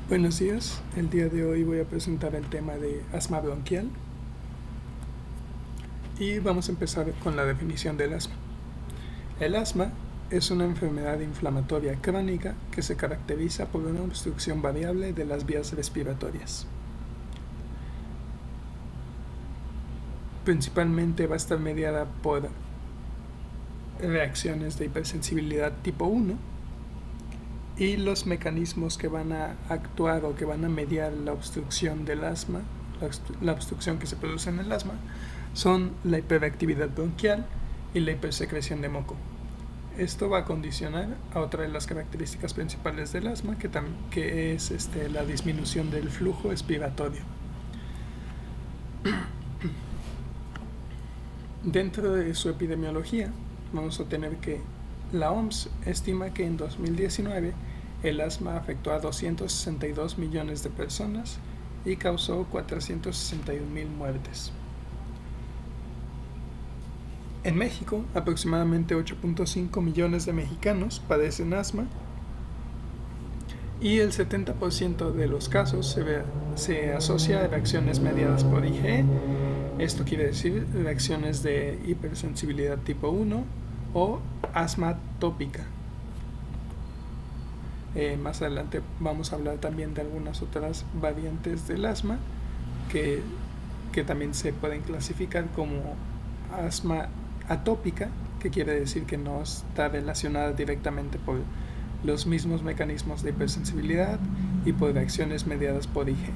Buenos días, el día de hoy voy a presentar el tema de asma bronquial y vamos a empezar con la definición del asma. El asma es una enfermedad inflamatoria crónica que se caracteriza por una obstrucción variable de las vías respiratorias. Principalmente va a estar mediada por reacciones de hipersensibilidad tipo 1 y los mecanismos que van a actuar o que van a mediar la obstrucción del asma, la obstrucción que se produce en el asma, son la hiperactividad bronquial y la hipersecreción de moco. Esto va a condicionar a otra de las características principales del asma, que es la disminución del flujo expiratorio. Dentro de su epidemiología, vamos a tener que la OMS estima que en 2019 el asma afectó a 262 millones de personas y causó 461,000 muertes. En México, aproximadamente 8.5 millones de mexicanos padecen asma y el 70% de los casos se asocia a reacciones mediadas por IgE. Esto quiere decir reacciones de hipersensibilidad tipo 1 o asma atópica. Más adelante vamos a hablar también de algunas otras variantes del asma que también se pueden clasificar como asma atópica, que quiere decir que no está relacionada directamente por los mismos mecanismos de hipersensibilidad y por reacciones mediadas por IgE.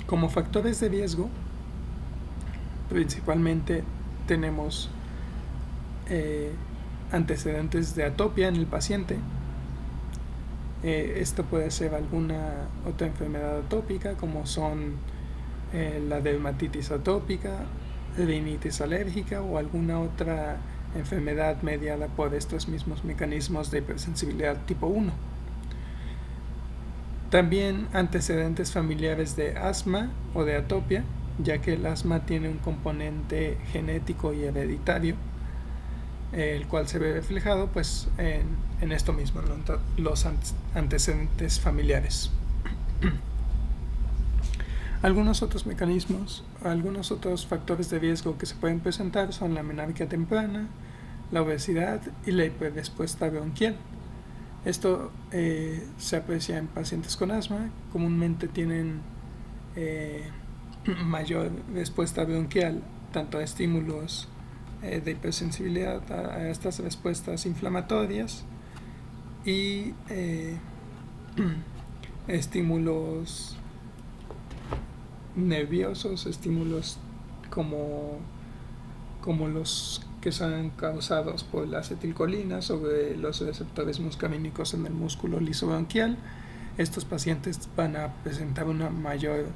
Como factores de riesgo, principalmente tenemos antecedentes de atopia en el paciente. Esto puede ser alguna otra enfermedad atópica, como son la dermatitis atópica, rinitis alérgica o alguna otra enfermedad mediada por estos mismos mecanismos de hipersensibilidad tipo 1. También antecedentes familiares de asma o de atopia, ya que el asma tiene un componente genético y hereditario, el cual se ve reflejado pues en esto mismo, los antecedentes familiares. Algunos otros mecanismos, algunos otros factores de riesgo que se pueden presentar son la menarquia temprana, la obesidad y la hiperrespuesta bronquial. Esto se aprecia en pacientes con asma, comúnmente tienen mayor respuesta bronquial tanto a estímulos de hipersensibilidad, a estas respuestas inflamatorias y estímulos nerviosos, estímulos como los que son causados por la acetilcolina sobre los receptores muscarínicos en el músculo liso bronquial. Estos pacientes van a presentar una mayor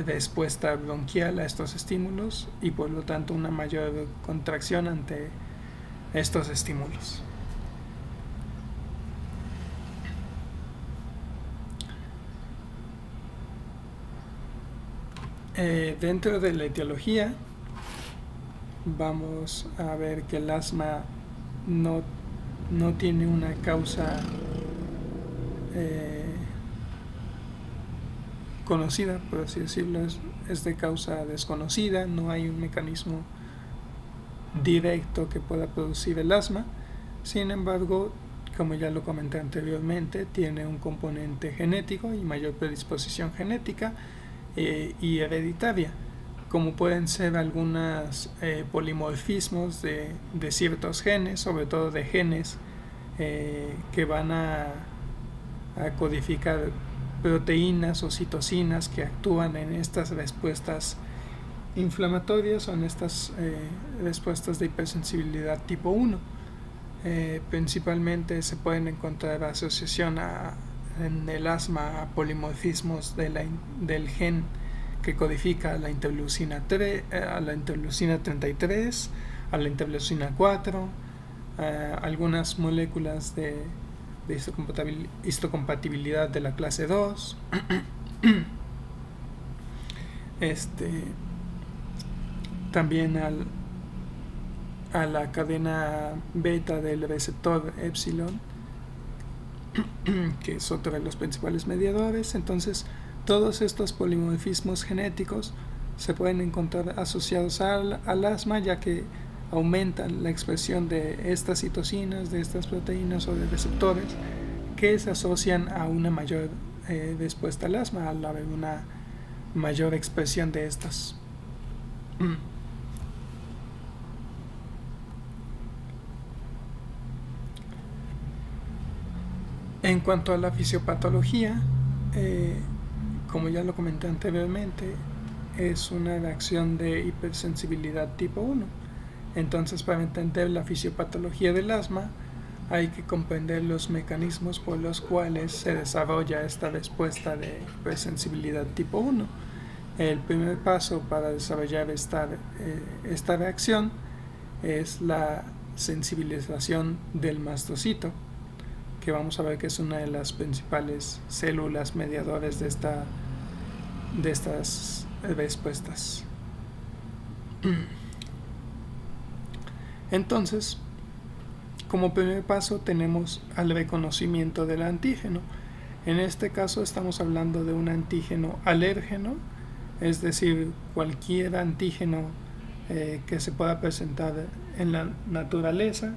respuesta bronquial a estos estímulos y por lo tanto una mayor contracción ante estos estímulos. Dentro de la etiología vamos a ver que el asma no tiene una causa conocida, por así decirlo, es de causa desconocida, no hay un mecanismo directo que pueda producir el asma. Sin embargo, como ya lo comenté anteriormente, tiene un componente genético y mayor predisposición genética y hereditaria, como pueden ser algunos polimorfismos de ciertos genes, sobre todo de genes que van a codificar proteínas o citocinas que actúan en estas respuestas inflamatorias o en estas respuestas de hipersensibilidad tipo 1. Principalmente se pueden encontrar asociación en el asma a polimorfismos del gen que codifica la interleucina 3, a la interleucina 33, a la interleucina 4, algunas moléculas de histocompatibilidad de la clase 2. También a la cadena beta del receptor epsilon que es otro de los principales mediadores. Entonces, todos estos polimorfismos genéticos se pueden encontrar asociados al asma, ya que aumentan la expresión de estas citocinas, de estas proteínas o de receptores que se asocian a una mayor respuesta al asma, al haber una mayor expresión de estas. En cuanto a la fisiopatología, como ya lo comenté anteriormente, es una reacción de hipersensibilidad tipo 1. Entonces, para entender la fisiopatología del asma, hay que comprender los mecanismos por los cuales se desarrolla esta respuesta de hipersensibilidad tipo 1. El primer paso para desarrollar esta reacción es la sensibilización del mastocito, que vamos a ver que es una de las principales células mediadoras de estas respuestas. Entonces, como primer paso tenemos al reconocimiento del antígeno. En este caso estamos hablando de un antígeno alérgeno, es decir, cualquier antígeno que se pueda presentar en la naturaleza.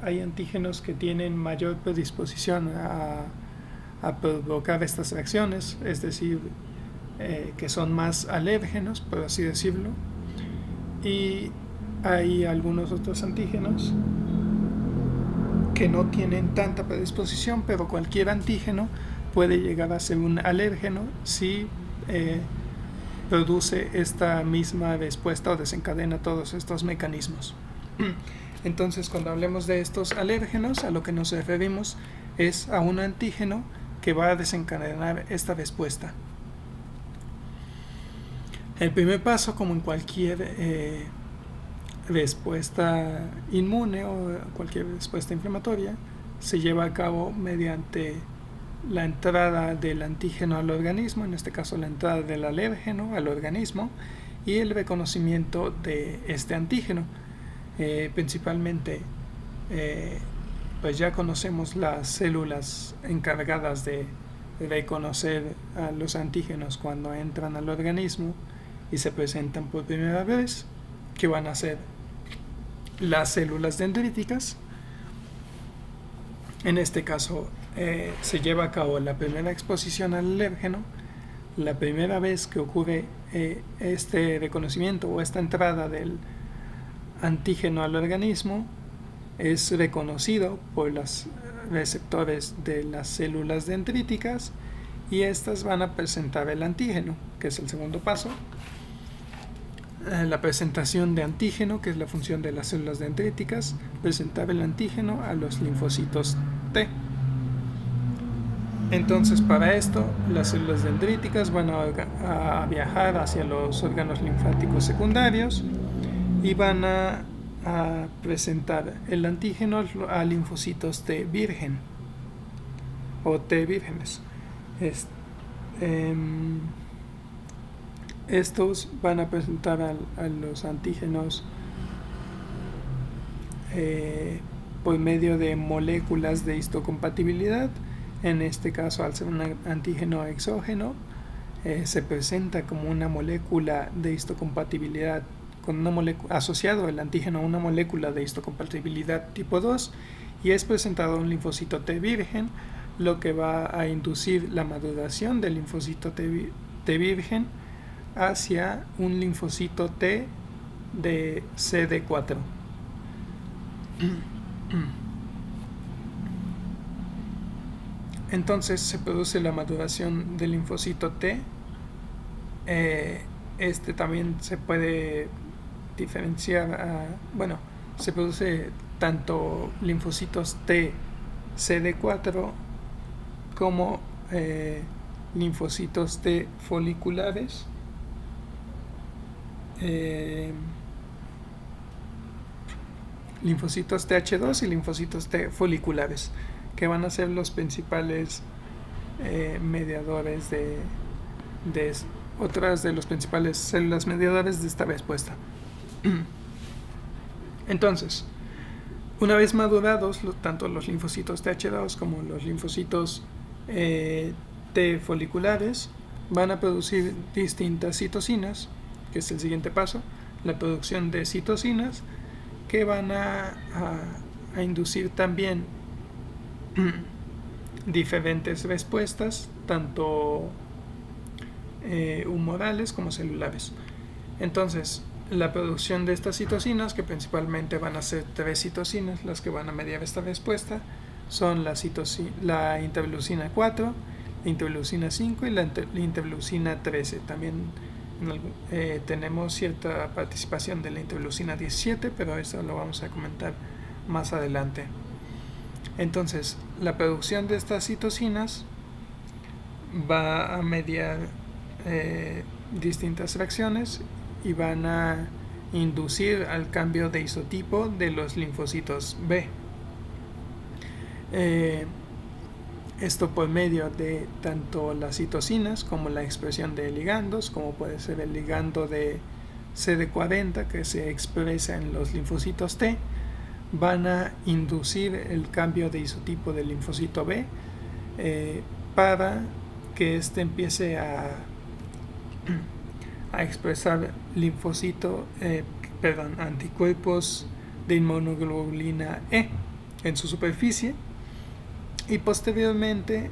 Hay antígenos que tienen mayor predisposición a provocar estas reacciones, es decir, que son más alérgenos, por así decirlo, y hay algunos otros antígenos que no tienen tanta predisposición, pero cualquier antígeno puede llegar a ser un alérgeno si produce esta misma respuesta o desencadena todos estos mecanismos. Entonces, cuando hablemos de estos alérgenos, a lo que nos referimos es a un antígeno que va a desencadenar esta respuesta. El primer paso, como en cualquier respuesta inmune o cualquier respuesta inflamatoria, se lleva a cabo mediante la entrada del antígeno al organismo, en este caso la entrada del alérgeno al organismo, y el reconocimiento de este antígeno. Principalmente, pues ya conocemos las células encargadas de reconocer a los antígenos cuando entran al organismo y se presentan por primera vez, que van a ser las células dendríticas. En este caso se lleva a cabo la primera exposición al alérgeno. La primera vez que ocurre este reconocimiento o esta entrada del antígeno al organismo, es reconocido por los receptores de las células dendríticas y estas van a presentar el antígeno, que es el segundo paso. La presentación de antígeno, que es la función de las células dendríticas, presentar el antígeno a los linfocitos T. Entonces, para esto, las células dendríticas van a viajar hacia los órganos linfáticos secundarios y van a presentar el antígeno a linfocitos T virgen o T vírgenes. Estos van a presentar a los antígenos por medio de moléculas de histocompatibilidad. En este caso, al ser un antígeno exógeno, se presenta como una molécula de histocompatibilidad asociado el antígeno a una molécula de histocompatibilidad tipo 2 y es presentado a un linfocito T virgen, lo que va a inducir la maduración del linfocito T virgen hacia un linfocito T de CD4. Entonces se produce la maduración del linfocito T. Este también se puede diferenciar, se produce tanto linfocitos T CD4 como linfocitos T foliculares. Linfocitos TH2 y linfocitos T foliculares, que van a ser los principales mediadores de otras de las principales células mediadoras de esta respuesta. Entonces, Una vez madurados, tanto los linfocitos TH2 como los linfocitos T foliculares van a producir distintas citocinas, que es el siguiente paso, la producción de citocinas, que van a inducir también diferentes respuestas, tanto humorales como celulares. Entonces, la producción de estas citocinas, que principalmente van a ser 3 citocinas las que van a mediar esta respuesta, son la interleucina 4, la interleucina 5 y la interleucina 13. También tenemos cierta participación de la interleucina 17, pero eso lo vamos a comentar más adelante. Entonces, la producción de estas citocinas va a mediar distintas reacciones y van a inducir al cambio de isotipo de los linfocitos B. Esto por medio de tanto las citocinas como la expresión de ligandos, como puede ser el ligando de CD40 que se expresa en los linfocitos T, van a inducir el cambio de isotipo del linfocito B para que éste empiece a expresar anticuerpos de inmunoglobulina E en su superficie, y posteriormente,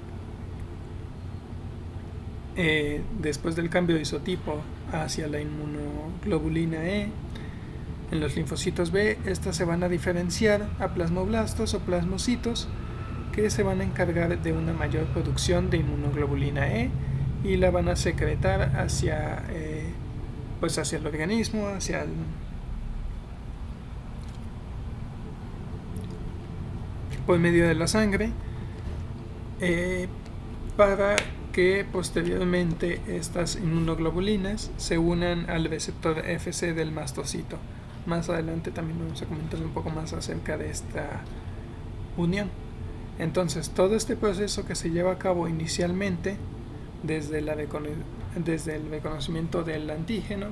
después del cambio de isotipo hacia la inmunoglobulina E en los linfocitos B, estas se van a diferenciar a plasmoblastos o plasmocitos, que se van a encargar de una mayor producción de inmunoglobulina E y la van a secretar hacia el organismo, por medio de la sangre, para que posteriormente estas inmunoglobulinas se unan al receptor Fc del mastocito. Más adelante también vamos a comentar un poco más acerca de esta unión. Entonces, todo este proceso que se lleva a cabo inicialmente desde el reconocimiento del antígeno,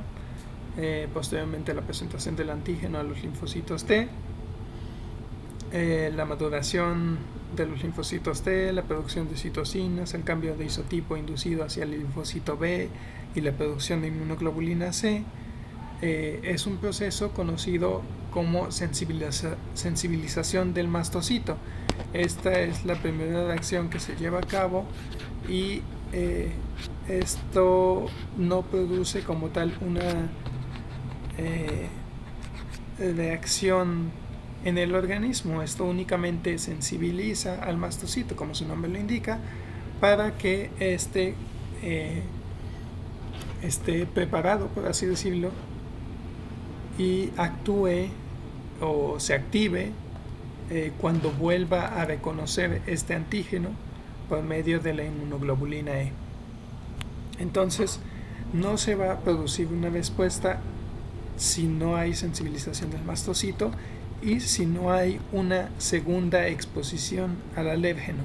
posteriormente la presentación del antígeno a los linfocitos T, la maduración de los linfocitos T, la producción de citocinas, el cambio de isotipo inducido hacia el linfocito B y la producción de inmunoglobulina C, es un proceso conocido como sensibilización del mastocito. Esta es la primera reacción que se lleva a cabo y esto no produce como tal una reacción en el organismo. Esto únicamente sensibiliza al mastocito, como su nombre lo indica, para que esté preparado, por así decirlo, y actúe o se active cuando vuelva a reconocer este antígeno por medio de la inmunoglobulina E. Entonces, no se va a producir una respuesta si no hay sensibilización del mastocito y si no hay una segunda exposición al alérgeno.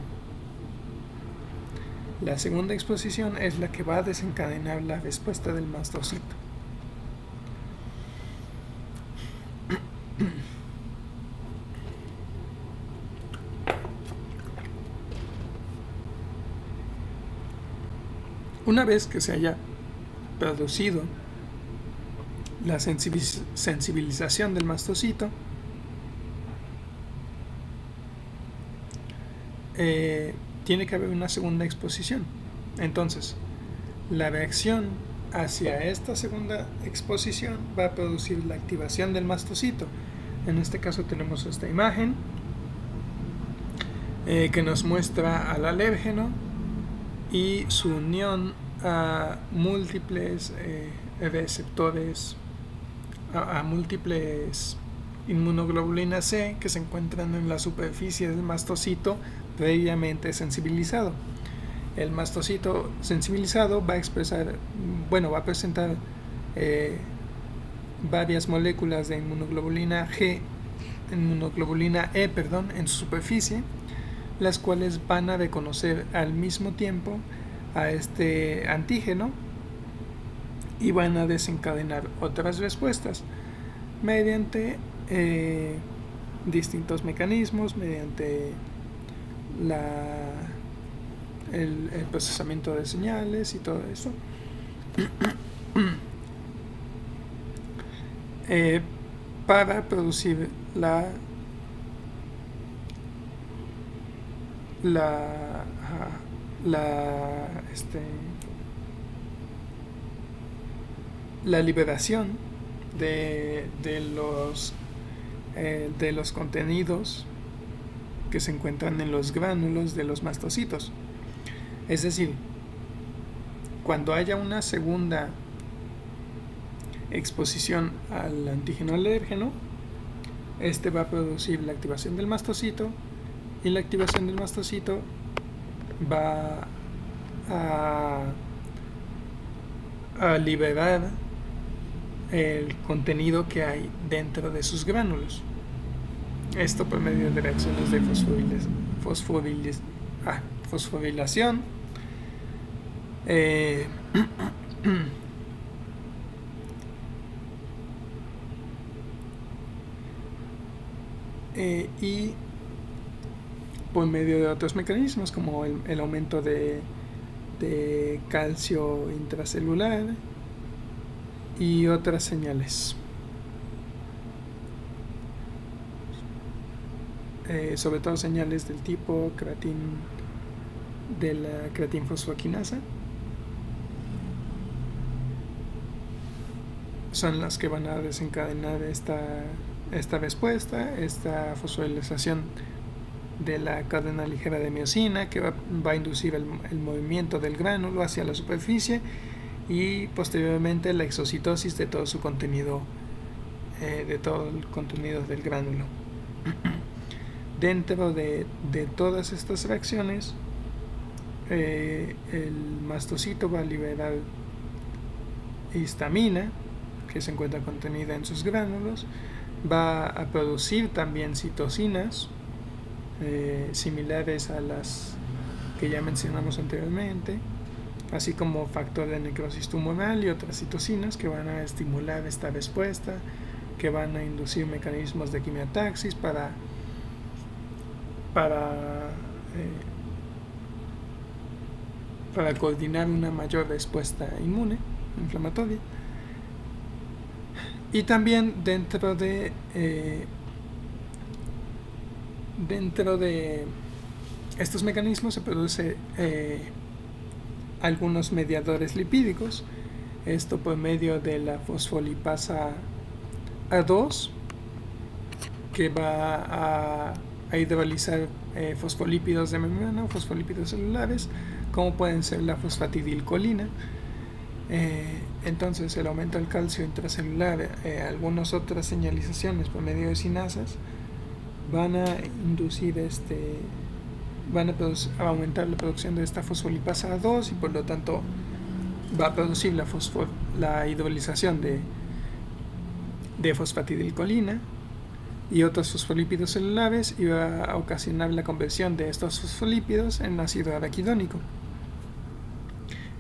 La segunda exposición es la que va a desencadenar la respuesta del mastocito. Una vez que se haya producido la sensibilización del mastocito, tiene que haber una segunda exposición. Entonces, la reacción hacia esta segunda exposición va a producir la activación del mastocito. En este caso tenemos esta imagen que nos muestra al alérgeno y su unión a múltiples receptores, a múltiples inmunoglobulinas C que se encuentran en la superficie del mastocito previamente sensibilizado. El mastocito sensibilizado va a presentar varias moléculas de inmunoglobulina E, en su superficie, las cuales van a reconocer al mismo tiempo a este antígeno y van a desencadenar otras respuestas mediante distintos mecanismos mediante el procesamiento de señales y todo eso. Para producir la liberación de los contenidos que se encuentran en los gránulos de los mastocitos. Es decir, cuando haya una segunda exposición al antígeno alérgeno, este va a producir la activación del mastocito, y la activación del mastocito va a liberar el contenido que hay dentro de sus gránulos. Esto por medio de reacciones de fosforilación, y por medio de otros mecanismos como el aumento de calcio intracelular y otras señales, sobre todo señales del tipo de la creatinfosfoquinasa, son las que van a desencadenar esta respuesta, esta fosforilización de la cadena ligera de miosina, que va a inducir el movimiento del gránulo hacia la superficie y posteriormente la exocitosis de todo su contenido, de todo el contenido del gránulo. Dentro de todas estas reacciones, el mastocito va a liberar histamina, que se encuentra contenida en sus gránulos, va a producir también citocinas, similares a las que ya mencionamos anteriormente, así como factor de necrosis tumoral y otras citocinas que van a estimular esta respuesta, que van a inducir mecanismos de quimiotaxis para coordinar una mayor respuesta inmune inflamatoria. Y también dentro de estos mecanismos se produce algunos mediadores lipídicos, esto por medio de la fosfolipasa A2, que va a hidrolizar fosfolípidos de membrana o fosfolípidos celulares, como pueden ser la fosfatidilcolina. Entonces el aumento del calcio intracelular, algunas otras señalizaciones por medio de sinasas van a inducir van a aumentar la producción de esta fosfolipasa A2 y por lo tanto va a producir la hidrolización de fosfatidilcolina y otros fosfolípidos celulares, y va a ocasionar la conversión de estos fosfolípidos en ácido araquidónico.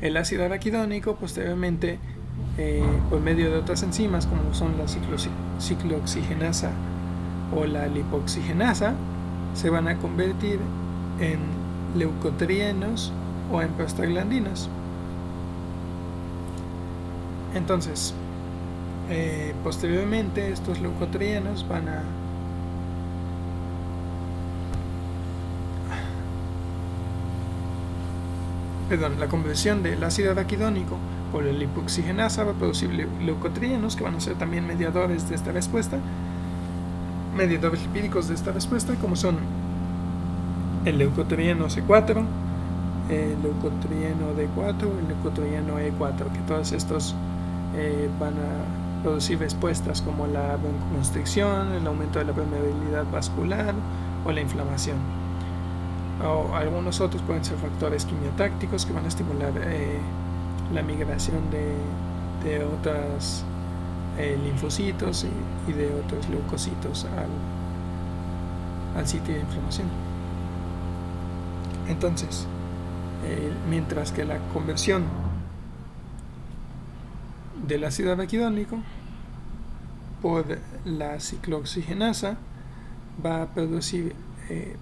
El ácido araquidónico posteriormente, por medio de otras enzimas como son la ciclooxigenasa o la lipoxigenasa, se van a convertir en leucotrienos o en prostaglandinas. Entonces, posteriormente estos leucotrienos van a la conversión del ácido araquidónico por la lipoxigenasa va a producir leucotrienos, que van a ser también mediadores de esta respuesta, mediadores lipídicos de esta respuesta, como son el leucotrieno C4, el leucotrieno D4, el leucotrieno E4, que todos estos van a producir respuestas como la broncoconstricción, el aumento de la permeabilidad vascular o la inflamación. O algunos otros pueden ser factores quimiotácticos que van a estimular la migración de otros linfocitos y de otros leucocitos al sitio de inflamación. Entonces, mientras que la conversión del ácido araquidónico por la ciclooxigenasa va a producir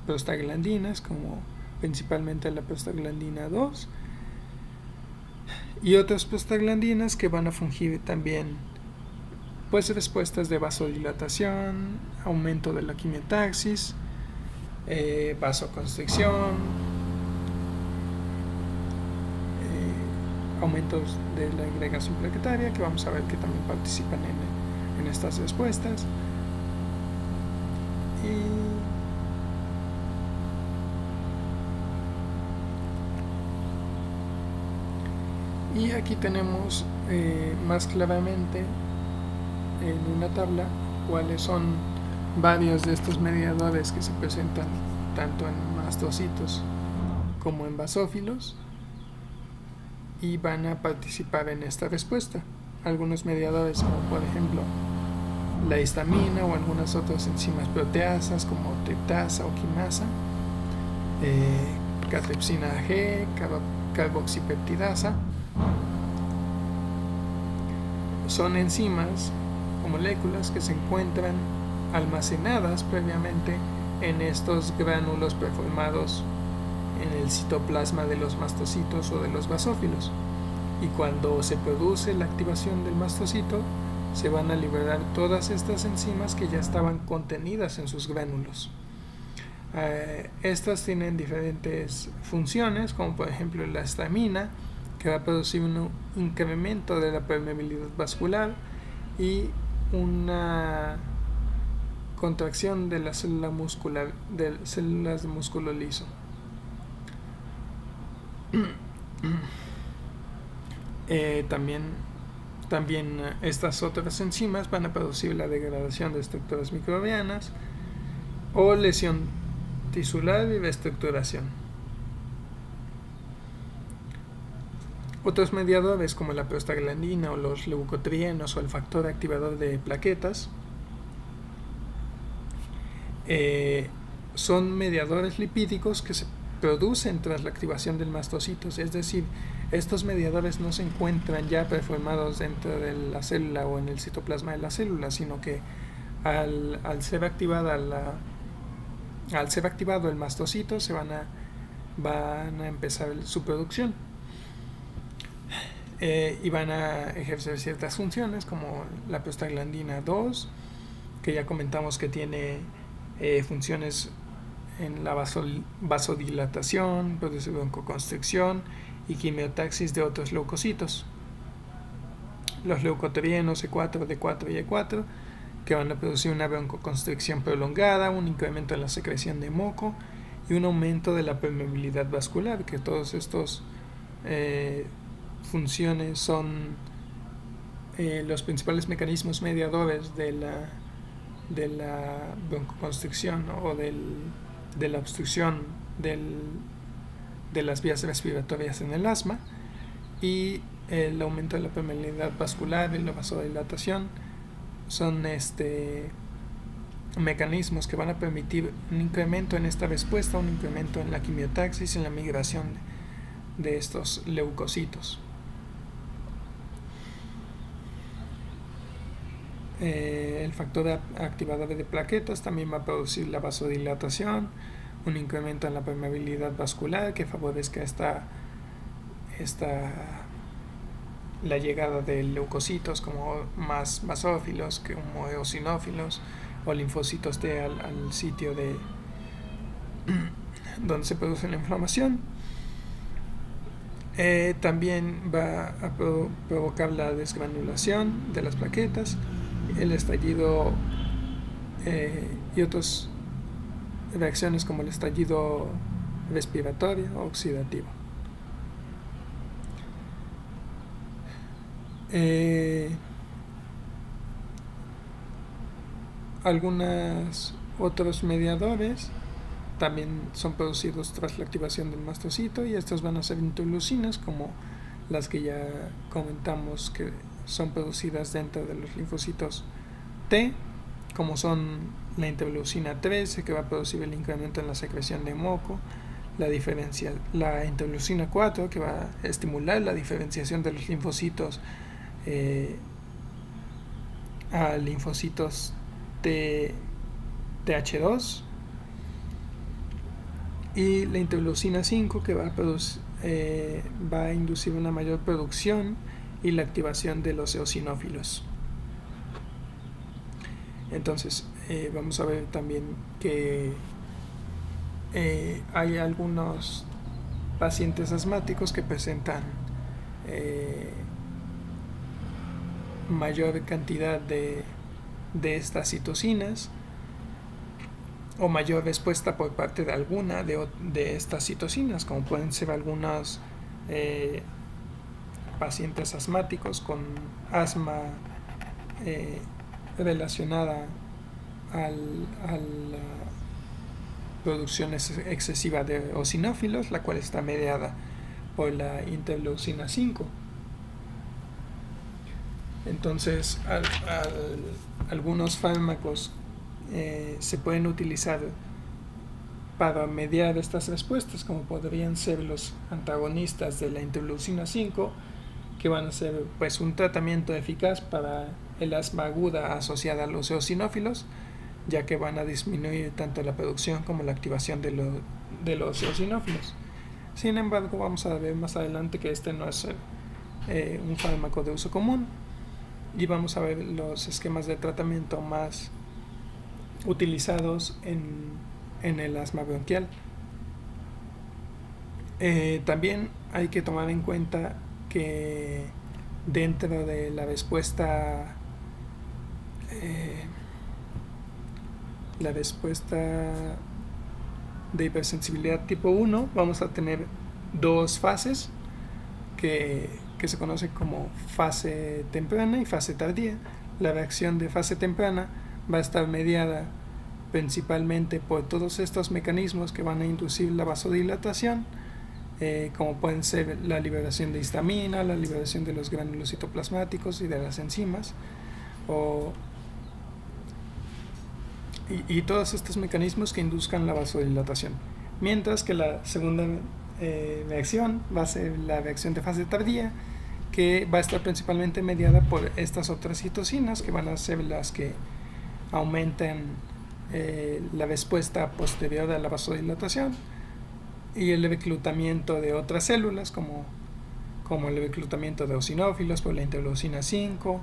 prostaglandinas, como principalmente la prostaglandina 2, y otras prostaglandinas que van a fungir también pues respuestas de vasodilatación, aumento de la quimiotaxis, vasoconstricción, aumentos de la agregación plaquetaria, que vamos a ver que también participan en estas respuestas. Y aquí tenemos más claramente en una tabla cuáles son varios de estos mediadores que se presentan tanto en mastocitos como en basófilos y van a participar en esta respuesta. Algunos mediadores, como por ejemplo la histamina o algunas otras enzimas proteasas como triptasa o quimasa, catripsina G, carboxipeptidasa, son enzimas o moléculas que se encuentran almacenadas previamente en estos gránulos preformados en el citoplasma de los mastocitos o de los basófilos, y cuando se produce la activación del mastocito se van a liberar todas estas enzimas que ya estaban contenidas en sus gránulos. Estas tienen diferentes funciones, como por ejemplo la histamina, que va a producir un incremento de la permeabilidad vascular y una contracción de la célula muscular, de células de músculo liso. También estas otras enzimas van a producir la degradación de estructuras microbianas o lesión tisular y reestructuración. Otros mediadores como la prostaglandina o los leucotrienos o el factor activador de plaquetas son mediadores lipídicos que se producen tras la activación del mastocito, es decir, estos mediadores no se encuentran ya preformados dentro de la célula o en el citoplasma de la célula, sino que al ser activado el mastocito van a empezar su producción y van a ejercer ciertas funciones como la prostaglandina 2, que ya comentamos que tiene funciones en la vasodilatación, produce broncoconstricción y quimiotaxis de otros leucocitos. Los leucotrienos E4, D4 y E4, que van a producir una broncoconstricción prolongada, un incremento en la secreción de moco y un aumento de la permeabilidad vascular, que todos estos funciones son los principales mecanismos mediadores de la broncoconstricción o de la obstrucción de las vías respiratorias en el asma, y el aumento de la permeabilidad vascular y la vasodilatación son mecanismos que van a permitir un incremento en esta respuesta, un incremento en la quimiotaxis y en la migración de estos leucocitos. El factor activador de plaquetas también va a producir la vasodilatación, un incremento en la permeabilidad vascular que favorezca la llegada de leucocitos como más basófilos, como eosinófilos o linfocitos T al sitio donde se produce la inflamación. También va a provocar la desgranulación de las plaquetas, el estallido y otras reacciones como el estallido respiratorio o oxidativo. Algunos otros mediadores también son producidos tras la activación del mastocito, y estos van a ser interleucinas, como las que ya comentamos que son producidas dentro de los linfocitos T, como son la interleucina 13, que va a producir el incremento en la secreción de moco, la interleucina 4, que va a estimular la diferenciación de los linfocitos a linfocitos T TH2, y la interleucina 5, que va a inducir una mayor producción y la activación de los eosinófilos. Entonces vamos a ver también que hay algunos pacientes asmáticos que presentan mayor cantidad de estas citocinas, o mayor respuesta por parte de alguna de estas citocinas, como pueden ser algunos pacientes asmáticos con asma relacionada a la producción excesiva de eosinófilos, la cual está mediada por la interleucina 5. Entonces, algunos fármacos se pueden utilizar para mediar estas respuestas, como podrían ser los antagonistas de la interleucina 5, que van a ser pues un tratamiento eficaz para el asma aguda asociada a los eosinófilos, ya que van a disminuir tanto la producción como la activación de los eosinófilos. Sin embargo, vamos a ver más adelante que este no es un fármaco de uso común, y vamos a ver los esquemas de tratamiento más utilizados en el asma bronquial. También hay que tomar en cuenta que dentro de la respuesta de hipersensibilidad tipo 1 vamos a tener dos fases que se conocen como fase temprana y fase tardía. La reacción de fase temprana va a estar mediada principalmente por todos estos mecanismos que van a inducir la vasodilatación, como pueden ser la liberación de histamina, la liberación de los gránulos citoplasmáticos y de las enzimas, y todos estos mecanismos que induzcan la vasodilatación. Mientras que la segunda reacción va a ser la reacción de fase tardía, que va a estar principalmente mediada por estas otras citocinas, que van a ser las que aumentan la respuesta posterior a la vasodilatación, y el reclutamiento de otras células, como el reclutamiento de eosinófilos por la interleucina 5,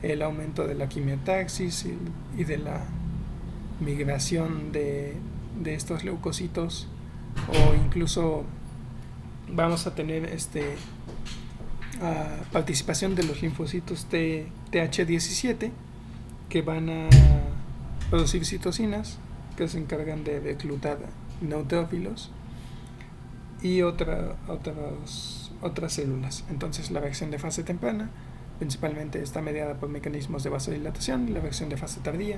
el aumento de la quimiotaxis y de la migración de estos leucocitos, o incluso vamos a tener participación de los linfocitos TH17, que van a producir citocinas que se encargan de reclutar neutrófilos y otras células. Entonces, la reacción de fase temprana principalmente está mediada por mecanismos de vasodilatación, y la reacción de fase tardía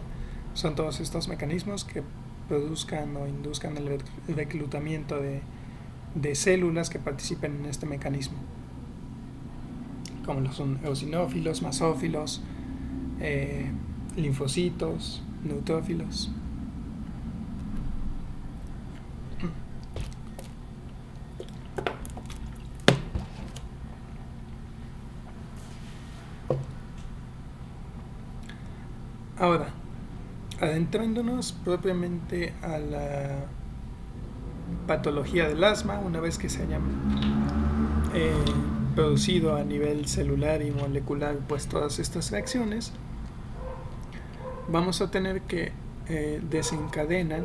son todos estos mecanismos que produzcan o induzcan el reclutamiento de células que participen en este mecanismo, como lo son eosinófilos, masófilos, linfocitos, neutrófilos. Ahora, adentrándonos propiamente a la patología del asma, una vez que se hayan producido a nivel celular y molecular pues todas estas reacciones, vamos a tener que desencadenan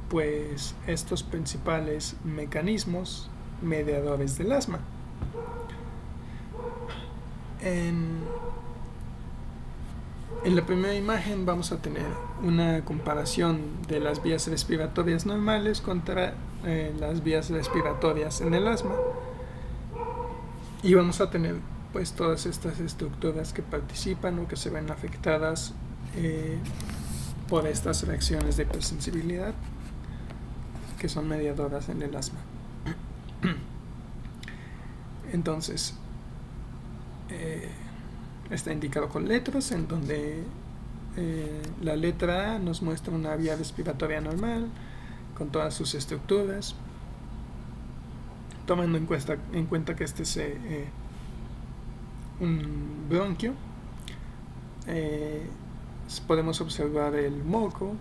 pues estos principales mecanismos mediadores del asma. En la primera imagen vamos a tener una comparación de las vías respiratorias normales contra las vías respiratorias en el asma, y vamos a tener pues todas estas estructuras que participan o que se ven afectadas por estas reacciones de hipersensibilidad que son mediadoras en el asma. Entonces, está indicado con letras, en donde la letra A nos muestra una vía respiratoria normal con todas sus estructuras, tomando en cuenta que este es un bronquio. podemos observar el moco,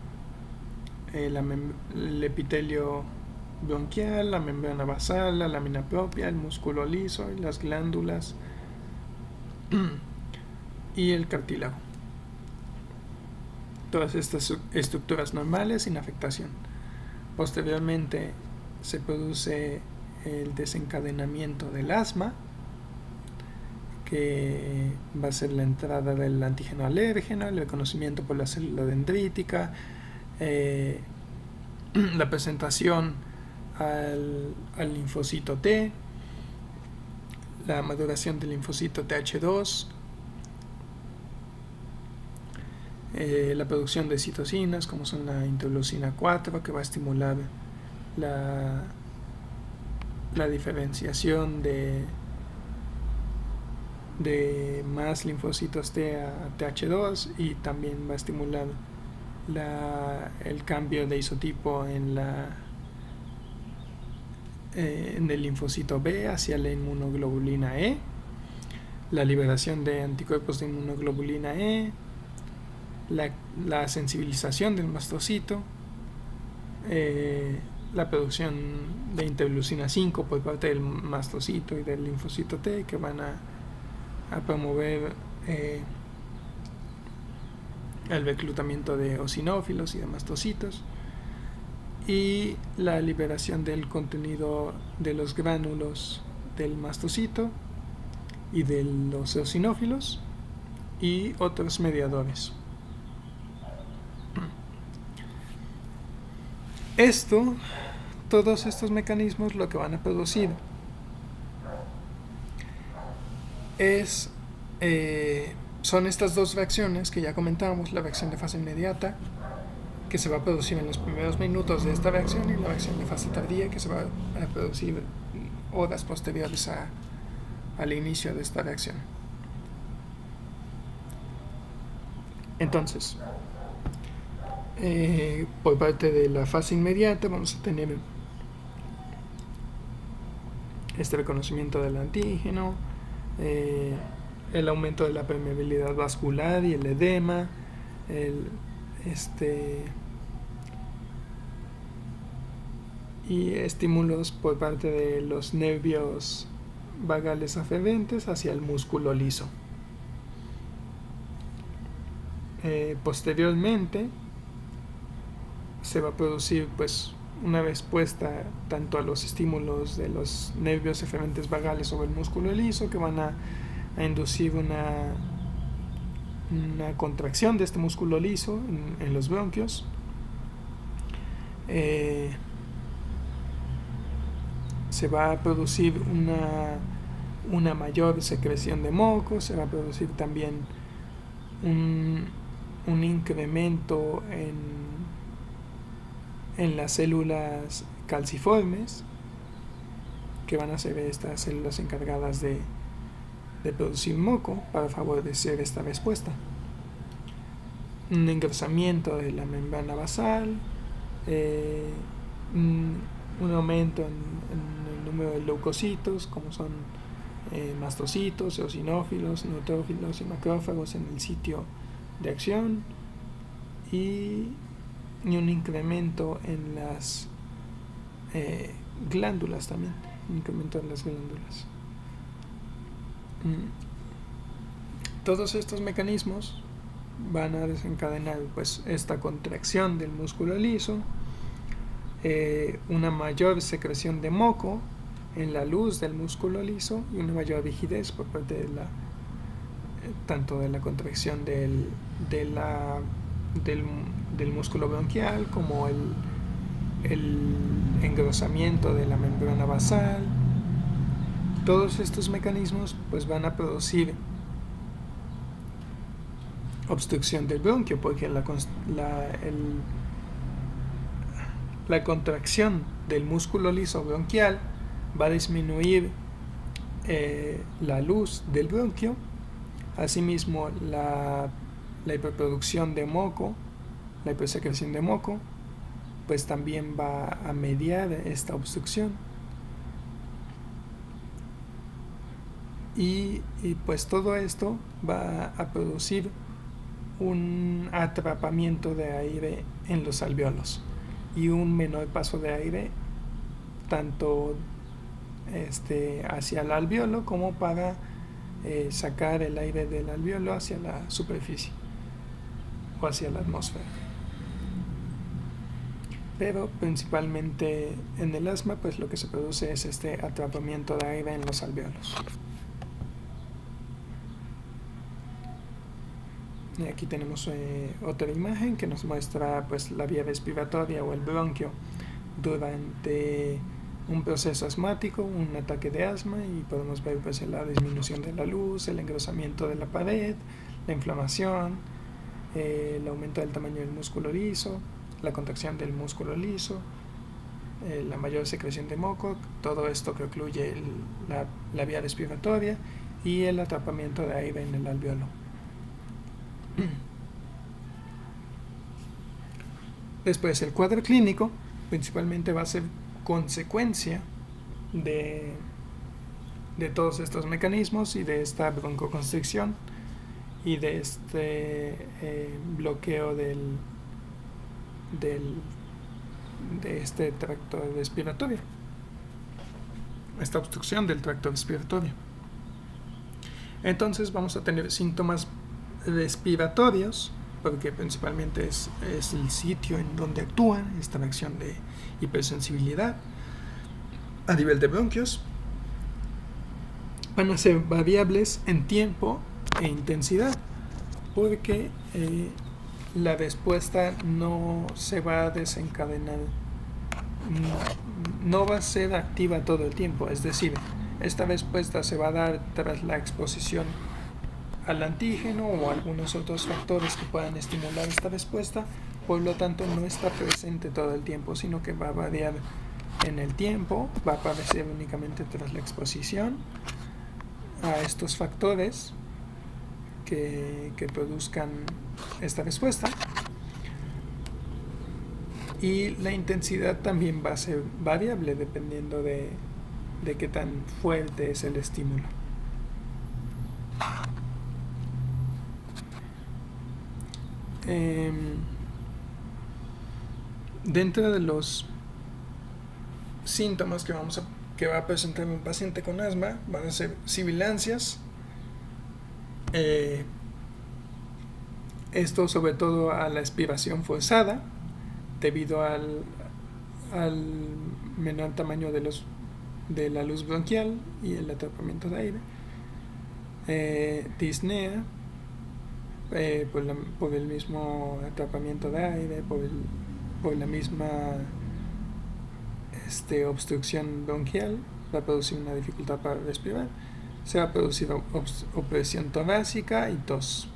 el epitelio bronquial, la membrana basal, la lámina propia, el músculo liso y las glándulas y el cartílago. Todas estas estructuras normales sin afectación. Posteriormente se produce el desencadenamiento del asma, que va a ser la entrada del antígeno alérgeno, el reconocimiento por la célula dendrítica, la presentación al linfocito T, la maduración del linfocito TH2, la producción de citocinas como son la interleucina 4, que va a estimular la diferenciación de más linfocitos T a TH2, y también va a estimular el cambio de isotipo en el linfocito B hacia la inmunoglobulina E, la liberación de anticuerpos de inmunoglobulina E, la sensibilización del mastocito, la producción de interleucina 5 por parte del mastocito y del linfocito T, que van a promover el reclutamiento de eosinófilos y de mastocitos, y la liberación del contenido de los gránulos del mastocito y de los eosinófilos y otros mediadores. Todos estos mecanismos lo que van a producir son estas dos reacciones que ya comentamos: la reacción de fase inmediata, que se va a producir en los primeros minutos de esta reacción, y la reacción de fase tardía, que se va a producir horas posteriores al inicio de esta reacción. Entonces, por parte de la fase inmediata vamos a tener este reconocimiento del antígeno, el aumento de la permeabilidad vascular y el edema, y estímulos por parte de los nervios vagales aferentes hacia el músculo liso. Posteriormente se va a producir, pues, una respuesta tanto a los estímulos de los nervios eferentes vagales sobre el músculo liso, que van a inducir una contracción de este músculo liso en los bronquios. Se va a producir una mayor secreción de moco, se va a producir también un incremento en las células calciformes, que van a ser estas células encargadas de producir moco para favorecer esta respuesta. Un engrosamiento de la membrana basal, un aumento en el número de leucocitos, como son mastocitos, eosinófilos, neutrófilos y macrófagos en el sitio de acción, y un incremento en las glándulas también, un incremento en las glándulas. Todos estos mecanismos van a desencadenar, pues, esta contracción del músculo liso, una mayor secreción de moco en la luz del músculo liso y una mayor rigidez por parte de tanto de la contracción del músculo bronquial como el engrosamiento de la membrana basal. Todos estos mecanismos, pues, van a producir obstrucción del bronquio, porque la contracción del músculo liso bronquial va a disminuir la luz del bronquio. Asimismo, la hiperproducción de moco, la hipersecreción de moco, pues también va a mediar esta obstrucción. Y pues todo esto va a producir un atrapamiento de aire en los alvéolos y un menor paso de aire tanto hacia el alvéolo como para sacar el aire del alvéolo hacia la superficie o hacia la atmósfera. Pero principalmente en el asma, pues lo que se produce es este atrapamiento de aire en los alvéolos. Y aquí tenemos otra imagen que nos muestra pues la vía respiratoria o el bronquio durante un proceso asmático, un ataque de asma, y podemos ver pues la disminución de la luz, el engrosamiento de la pared, la inflamación, el aumento del tamaño del músculo liso, la contracción del músculo liso, la mayor secreción de moco, todo esto que ocluye la vía respiratoria y el atrapamiento de aire en el alvéolo. Después el cuadro clínico principalmente va a ser consecuencia de todos estos mecanismos y de esta broncoconstricción y de este bloqueo de este tracto respiratorio, esta obstrucción del tracto respiratorio. Entonces vamos a tener síntomas respiratorios, porque principalmente es el sitio en donde actúa esta reacción de hipersensibilidad a nivel de bronquios. Van a ser variables en tiempo e intensidad, porque la respuesta no se va a desencadenar, no va a ser activa todo el tiempo. Es decir, esta respuesta se va a dar tras la exposición al antígeno o algunos otros factores que puedan estimular esta respuesta. Por lo tanto, no está presente todo el tiempo, sino que va a variar en el tiempo, va a aparecer únicamente tras la exposición a estos factores que produzcan esta respuesta. Y la intensidad también va a ser variable dependiendo de qué tan fuerte es el estímulo. Dentro de los síntomas que va a presentar un paciente con asma van a ser sibilancias, esto sobre todo a la expiración forzada debido al menor tamaño de la luz bronquial y el atrapamiento de aire, disnea por el mismo atrapamiento de aire, por la misma obstrucción bronquial, va a producir una dificultad para respirar, se va a producir opresión torácica y tos.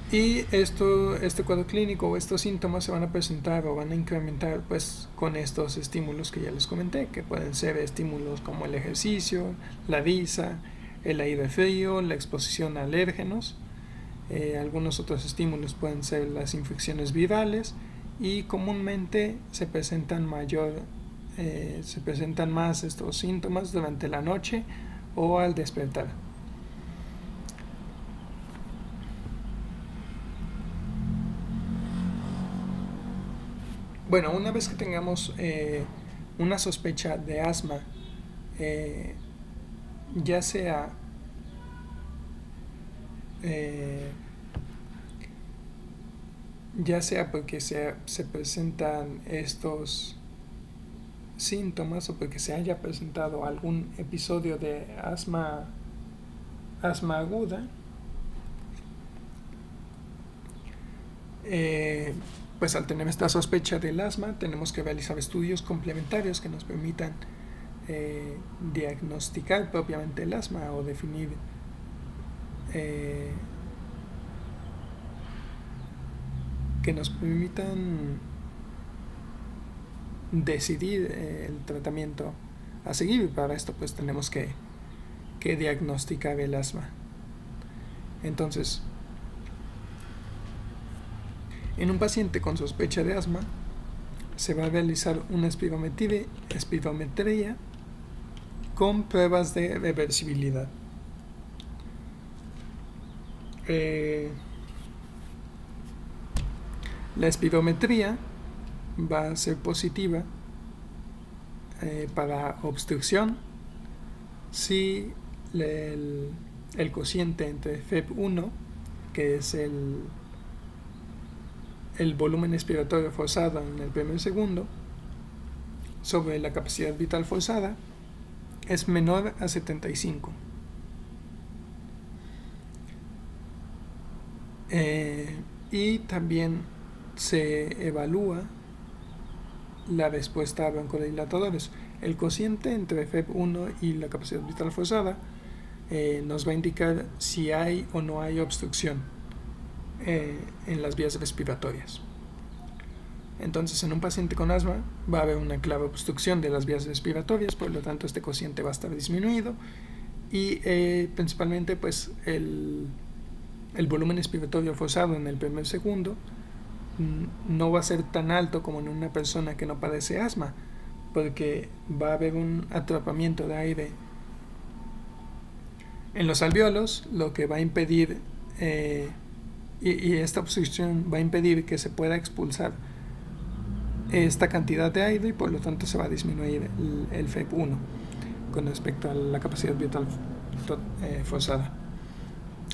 Y este cuadro clínico o estos síntomas se van a presentar o van a incrementar pues con estos estímulos que ya les comenté, que pueden ser estímulos como el ejercicio, la risa, el aire frío, la exposición a alérgenos. Algunos otros estímulos pueden ser las infecciones virales, y comúnmente se presentan más estos síntomas durante la noche o al despertar. Bueno, una vez que tengamos una sospecha de asma, ya sea porque se presentan estos síntomas o porque se haya presentado algún episodio de asma aguda, pues al tener esta sospecha del asma tenemos que realizar estudios complementarios que nos permitan diagnosticar propiamente el asma o definir que nos permitan decidir el tratamiento a seguir, y para esto pues tenemos que diagnosticar el asma. Entonces, en un paciente con sospecha de asma se va a realizar una espirometría con pruebas de reversibilidad. La espirometría va a ser positiva para obstrucción si el cociente entre FEV1, que es el volumen expiratorio forzado en el primer segundo, sobre la capacidad vital forzada, es menor a 75. Y también se evalúa la respuesta a broncodilatadores. El cociente entre FEV1 y la capacidad vital forzada nos va a indicar si hay o no hay obstrucción en las vías respiratorias. Entonces, en un paciente con asma va a haber una clara obstrucción de las vías respiratorias, por lo tanto este cociente va a estar disminuido y principalmente pues el volumen expiratorio forzado en el primer segundo no va a ser tan alto como en una persona que no padece asma, porque va a haber un atrapamiento de aire en los alvéolos, lo que va a impedir y esta obstrucción va a impedir que se pueda expulsar esta cantidad de aire y por lo tanto se va a disminuir el FEV1 con respecto a la capacidad vital forzada.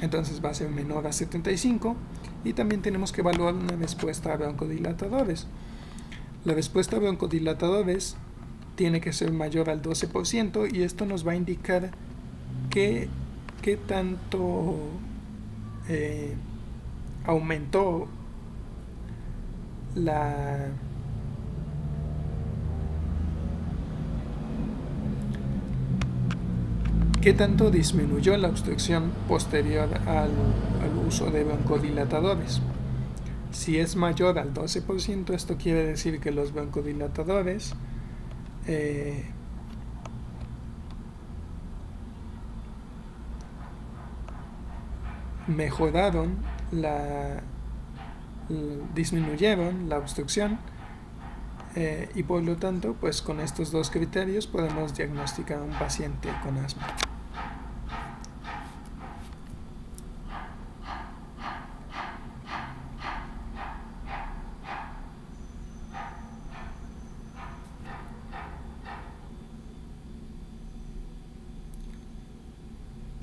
Entonces va a ser menor a 75 y también tenemos que evaluar una respuesta a broncodilatadores. La respuesta a broncodilatadores tiene que ser mayor al 12% y esto nos va a indicar qué tanto aumentó qué tanto disminuyó la obstrucción posterior al uso de broncodilatadores. Si es mayor al 12%, esto quiere decir que los broncodilatadores mejoraron disminuyeron la obstrucción y por lo tanto pues con estos dos criterios podemos diagnosticar a un paciente con asma.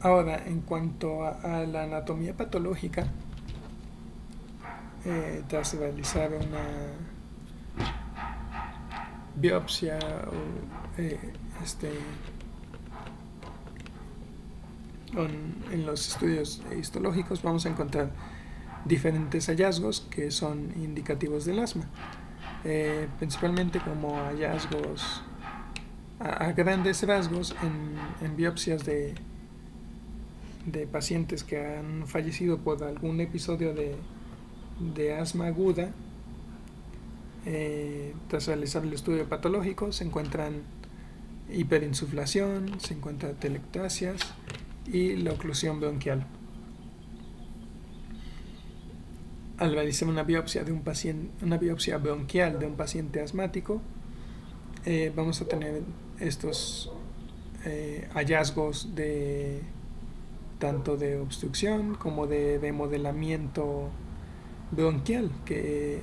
Ahora, en cuanto a la anatomía patológica, tras realizar una biopsia o en los estudios histológicos vamos a encontrar diferentes hallazgos que son indicativos del asma, principalmente como hallazgos a grandes rasgos en biopsias de pacientes que han fallecido por algún episodio de asma aguda. Tras realizar el estudio patológico se encuentran hiperinsuflación, se encuentran telectasias y la oclusión bronquial. Al realizar una biopsia bronquial de un paciente asmático, vamos a tener estos hallazgos tanto de obstrucción como de remodelamiento bronquial que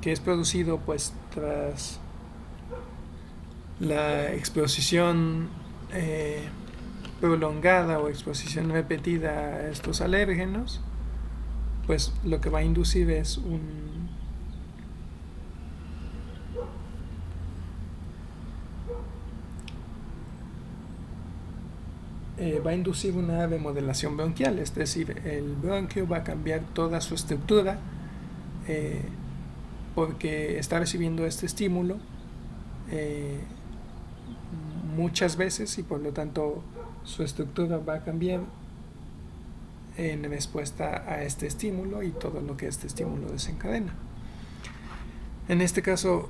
es producido pues tras la exposición prolongada o exposición repetida a estos alérgenos, pues lo que va a inducir es una remodelación bronquial, es decir, el bronquio va a cambiar toda su estructura porque está recibiendo este estímulo muchas veces y por lo tanto su estructura va a cambiar en respuesta a este estímulo y todo lo que este estímulo desencadena. En este caso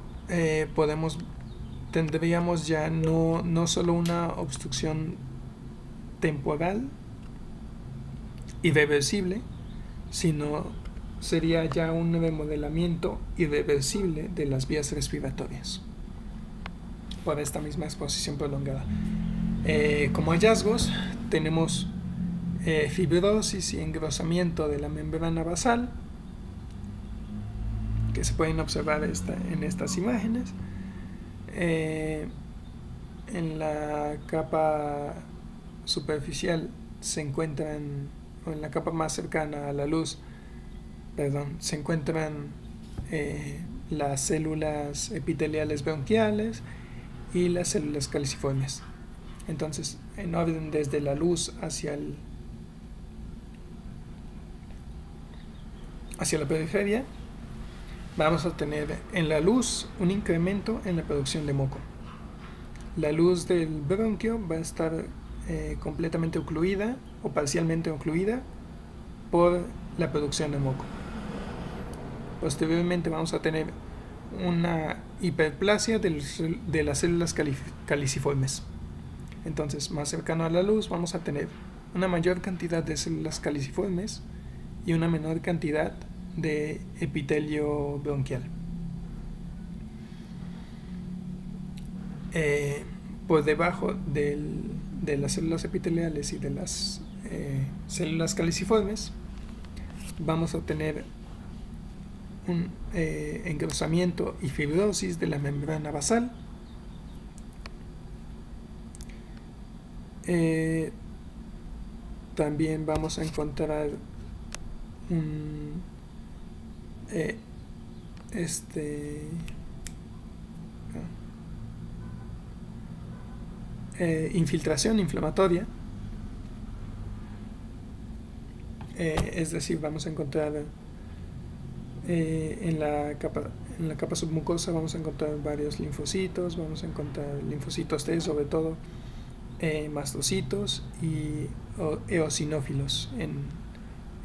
tendríamos ya no solo una obstrucción temporal irreversible, sino sería ya un remodelamiento irreversible de las vías respiratorias por esta misma exposición prolongada. Como hallazgos tenemos fibrosis y engrosamiento de la membrana basal, que se pueden observar en estas imágenes. En la capa superficial se encuentran, o en la capa más cercana a la luz, se encuentran las células epiteliales bronquiales y las células caliciformes. Entonces, en orden desde la luz hacia la periferia, vamos a tener en la luz un incremento en la producción de moco. La luz del bronquio va a estar completamente ocluida o parcialmente ocluida por la producción de moco. Posteriormente vamos a tener una hiperplasia de las células caliciformes. Entonces, más cercano a la luz vamos a tener una mayor cantidad de células caliciformes y una menor cantidad de epitelio bronquial. Por debajo de las células epiteliales y de las células caliciformes vamos a tener un engrosamiento y fibrosis de la membrana basal. También vamos a encontrar infiltración inflamatoria, es decir, vamos a encontrar en la capa submucosa vamos a encontrar varios linfocitos, vamos a encontrar linfocitos T, sobre todo mastocitos y eosinófilos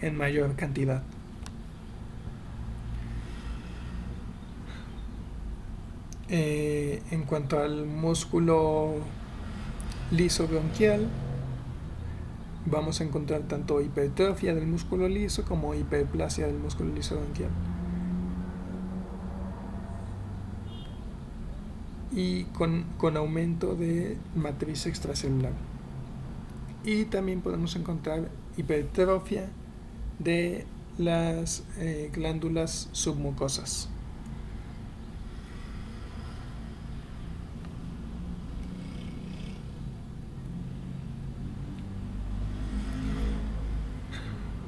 en mayor cantidad. En cuanto al músculo liso bronquial, vamos a encontrar tanto hipertrofia del músculo liso como hiperplasia del músculo liso bronquial. Y con aumento de matriz extracelular. Y también podemos encontrar hipertrofia de las glándulas submucosas.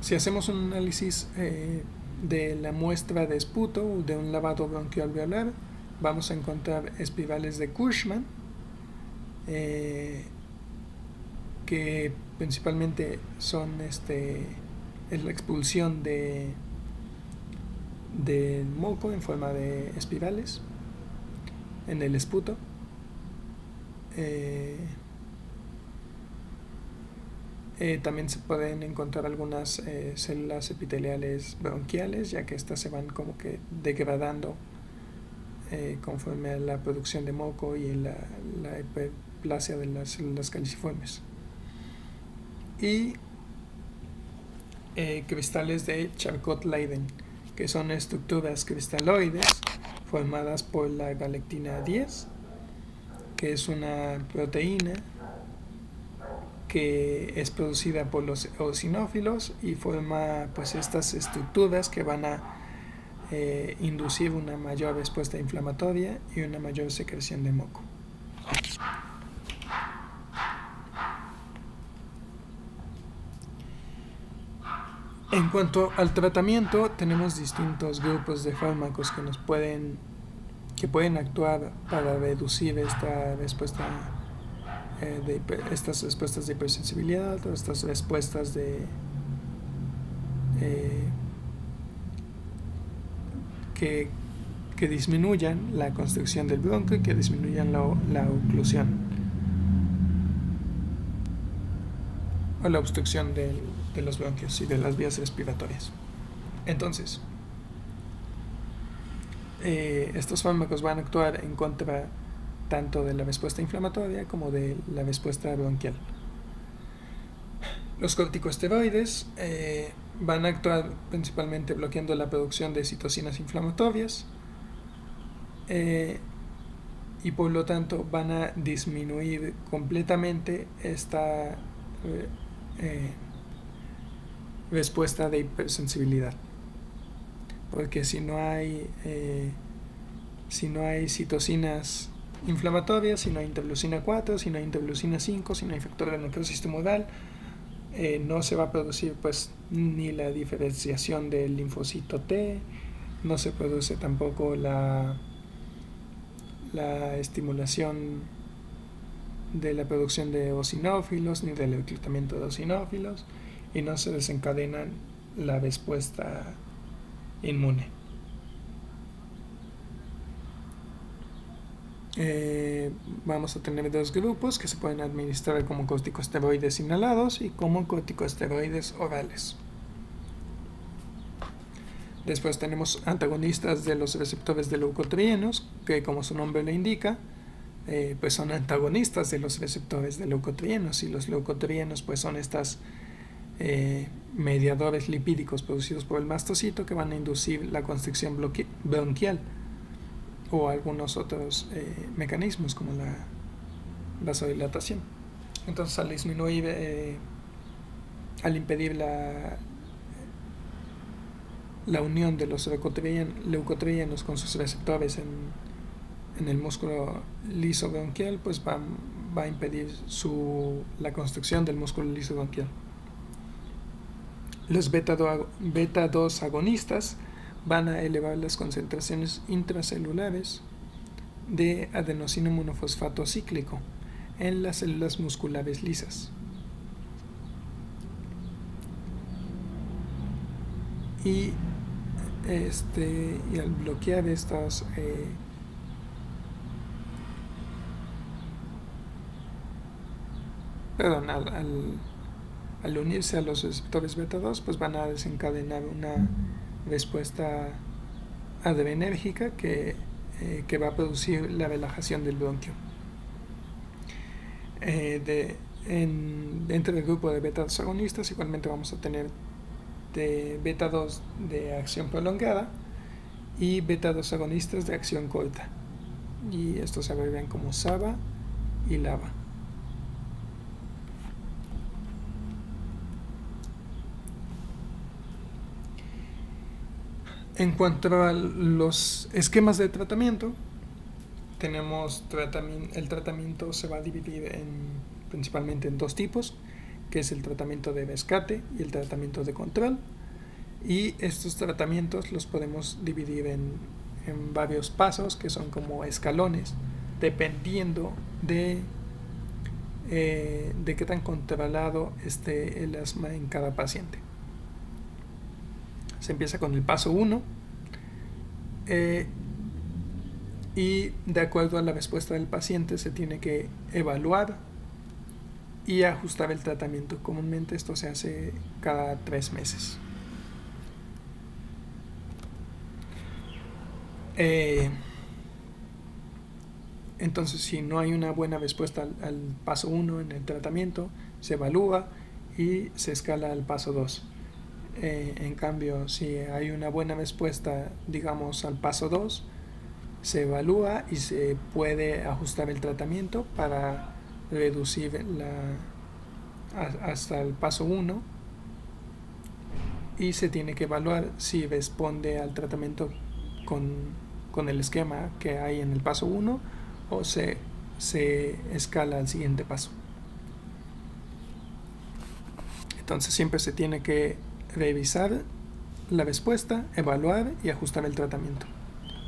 Si hacemos un análisis de la muestra de esputo o de un lavado bronquialveolar, vamos a encontrar espirales de Cushman, que principalmente son es la expulsión de moco en forma de espirales en el esputo. También se pueden encontrar algunas células epiteliales bronquiales, ya que estas se van como que degradando conforme a la producción de moco y la hiperplasia de las células caliciformes. Y cristales de Charcot-Leyden, que son estructuras cristaloides formadas por la galectina 10, que es una proteína que es producida por los eosinófilos y forma pues estas estructuras que van a inducir una mayor respuesta inflamatoria y una mayor secreción de moco. En cuanto al tratamiento, tenemos distintos grupos de fármacos que pueden actuar para reducir esta respuesta estas respuestas de hipersensibilidad o estas respuestas que disminuyan la constricción del bronquio y que disminuyan la oclusión o la obstrucción de los bronquios y de las vías respiratorias. Entonces, estos fármacos van a actuar en contra tanto de la respuesta inflamatoria como de la respuesta bronquial. Los corticosteroides van a actuar principalmente bloqueando la producción de citocinas inflamatorias y por lo tanto van a disminuir completamente esta respuesta de hipersensibilidad. Porque si no hay citocinas inflamatorias, si no hay interleucina 4, si no hay interleucina 5, si no hay factor de necrosis tumoral, no se va a producir pues ni la diferenciación del linfocito T, no se produce tampoco la estimulación de la producción de eosinófilos ni del reclutamiento de eosinófilos, y no se desencadena la respuesta inmune. Vamos a tener dos grupos que se pueden administrar como corticosteroides inhalados y como corticosteroides orales. Después tenemos antagonistas de los receptores de leucotrienos, que como su nombre le indica, pues son antagonistas de los receptores de leucotrienos, y los leucotrienos pues son estas mediadores lipídicos producidos por el mastocito que van a inducir la constricción bronquial o algunos otros mecanismos como la vasodilatación. Entonces, al disminuir, al impedir la unión de los leucotrienos con sus receptores en el músculo liso bronquial, pues va a impedir la construcción del músculo liso bronquial. Los beta-2 agonistas van a elevar las concentraciones intracelulares de adenosina monofosfato cíclico en las células musculares lisas. Y al bloquear estas al unirse a los receptores beta-2, pues van a desencadenar una respuesta adrenérgica que va a producir la relajación del bronquio. Dentro del grupo de beta-2 agonistas igualmente vamos a tener de beta-2 de acción prolongada y beta-2 agonistas de acción corta, y estos se abrevian como SABA y LABA. En cuanto a los esquemas de tratamiento, tenemos el tratamiento se va a dividir principalmente en dos tipos, que es el tratamiento de rescate y el tratamiento de control, y estos tratamientos los podemos dividir en varios pasos que son como escalones, dependiendo de qué tan controlado esté el asma en cada paciente. Se empieza con el paso 1 y de acuerdo a la respuesta del paciente se tiene que evaluar y ajustar el tratamiento. Comúnmente esto se hace cada 3 meses. Entonces, si no hay una buena respuesta al paso 1 en el tratamiento, se evalúa y se escala al paso 2. En cambio, si hay una buena respuesta, digamos, al paso 2, se evalúa y se puede ajustar el tratamiento para reducir hasta el paso 1, y se tiene que evaluar si responde al tratamiento con el esquema que hay en el paso 1 o se escala al siguiente paso. Entonces siempre se tiene que revisar la respuesta, evaluar y ajustar el tratamiento,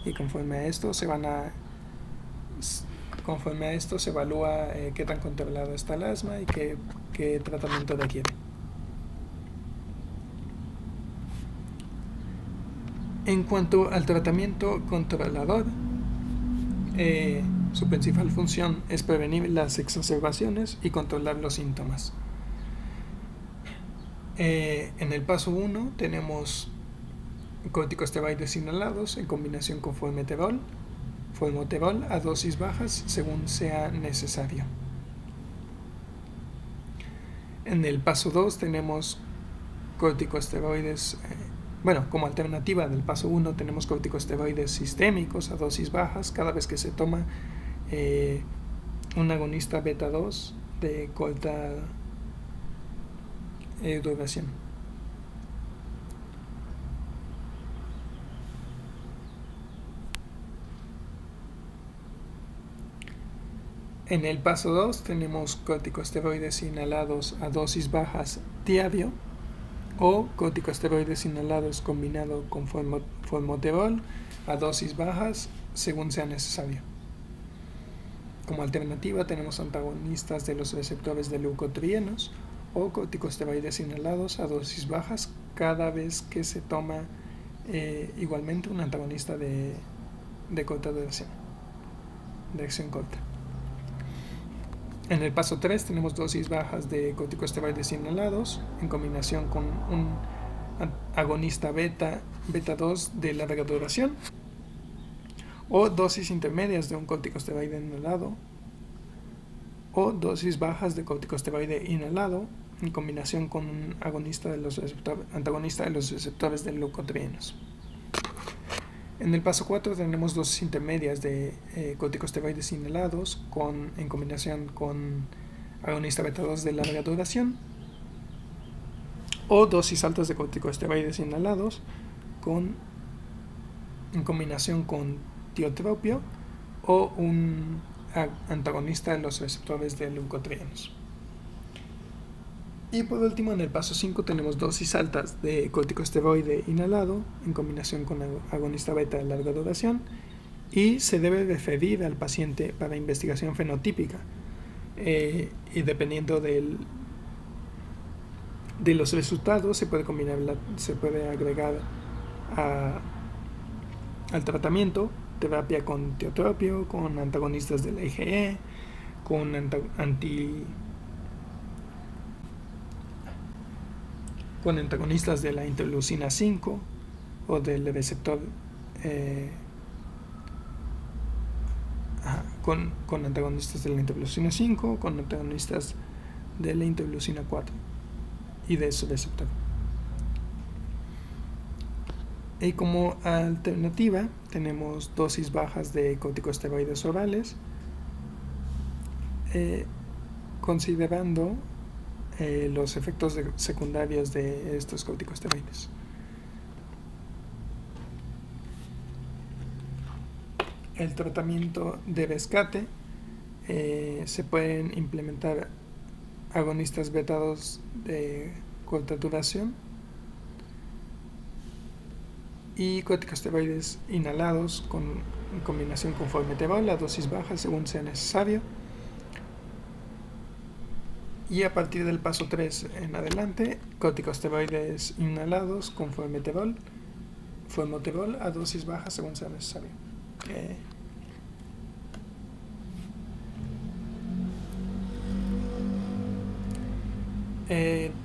y conforme a esto se evalúa qué tan controlado está el asma y qué tratamiento requiere. En cuanto al tratamiento controlador, su principal función es prevenir las exacerbaciones y controlar los síntomas. En el paso 1 tenemos corticosteroides inhalados en combinación con formoterol a dosis bajas según sea necesario. En el paso 2 tenemos corticosteroides, como alternativa del paso 1 tenemos corticosteroides sistémicos a dosis bajas cada vez que se toma un agonista beta-2 de corta duración. En el paso 2 tenemos corticosteroides inhalados a dosis bajas diario o corticosteroides inhalados combinado con formoterol a dosis bajas según sea necesario. Como alternativa tenemos antagonistas de los receptores de leucotrienos o corticosteroides inhalados a dosis bajas cada vez que se toma igualmente un antagonista de corta duración, de acción corta. En el paso 3 tenemos dosis bajas de corticosteroides inhalados en combinación con un agonista beta 2 de larga duración o dosis intermedias de un corticosteroide inhalado o dosis bajas de corticosteroide inhalado en combinación con un antagonista de los receptores de leucotrienos. En el paso 4 tenemos dosis intermedias de corticosteroides inhalados en combinación con agonista beta 2 de larga duración o dosis altas de corticosteroides inhalados en combinación con tiotropio o un antagonista de los receptores de leucotrienos. Y por último, en el paso 5 tenemos dosis altas de corticosteroide inhalado en combinación con agonista beta de larga duración y se debe referir al paciente para investigación fenotípica y dependiendo de los resultados se puede agregar al tratamiento terapia con tiotropio, con antagonistas del IgE, con antagonistas de la interleucina 5 o del receptor con antagonistas de la interleucina 5, con antagonistas de la interleucina 4 y de su receptor. Y como alternativa tenemos dosis bajas de corticosteroides orales, considerando los efectos secundarios de estos corticosteroides. El tratamiento de rescate se pueden implementar agonistas beta 2 de corta duración y corticosteroides inhalados en combinación con formoterol a dosis bajas según sea necesario. Y a partir del paso 3 en adelante, corticosteroides inhalados con formoterol a dosis bajas según sea necesario.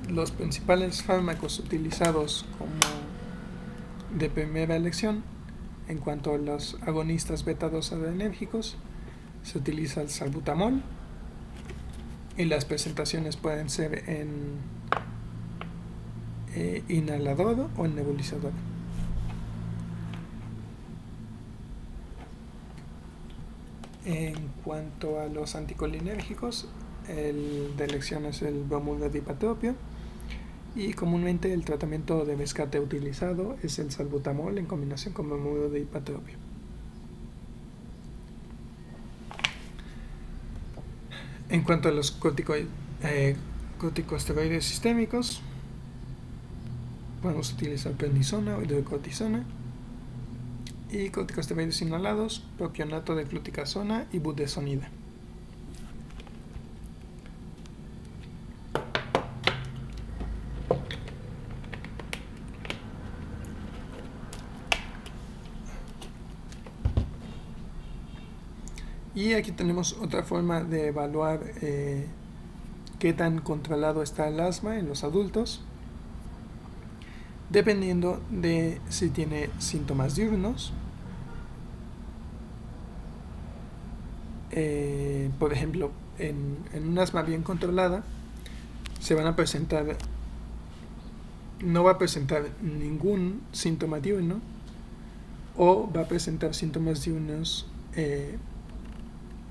Los principales fármacos utilizados como de primera elección en cuanto a los agonistas beta 2 adrenérgicos se utiliza el salbutamol y las presentaciones pueden ser en inhalador o en nebulizador. En cuanto a los anticolinérgicos, el de elección es el bromuro de ipatropio y comúnmente el tratamiento de rescate utilizado es el salbutamol en combinación con bromuro de ipatropio. En cuanto a los corticosteroides sistémicos, podemos utilizar prednisona o hidrocortisona y corticosteroides inhalados, propionato de fluticasona y budesonida. Y aquí tenemos otra forma de evaluar qué tan controlado está el asma en los adultos, dependiendo de si tiene síntomas diurnos. Por ejemplo, en un asma bien controlada no va a presentar ningún síntoma diurno o va a presentar síntomas diurnos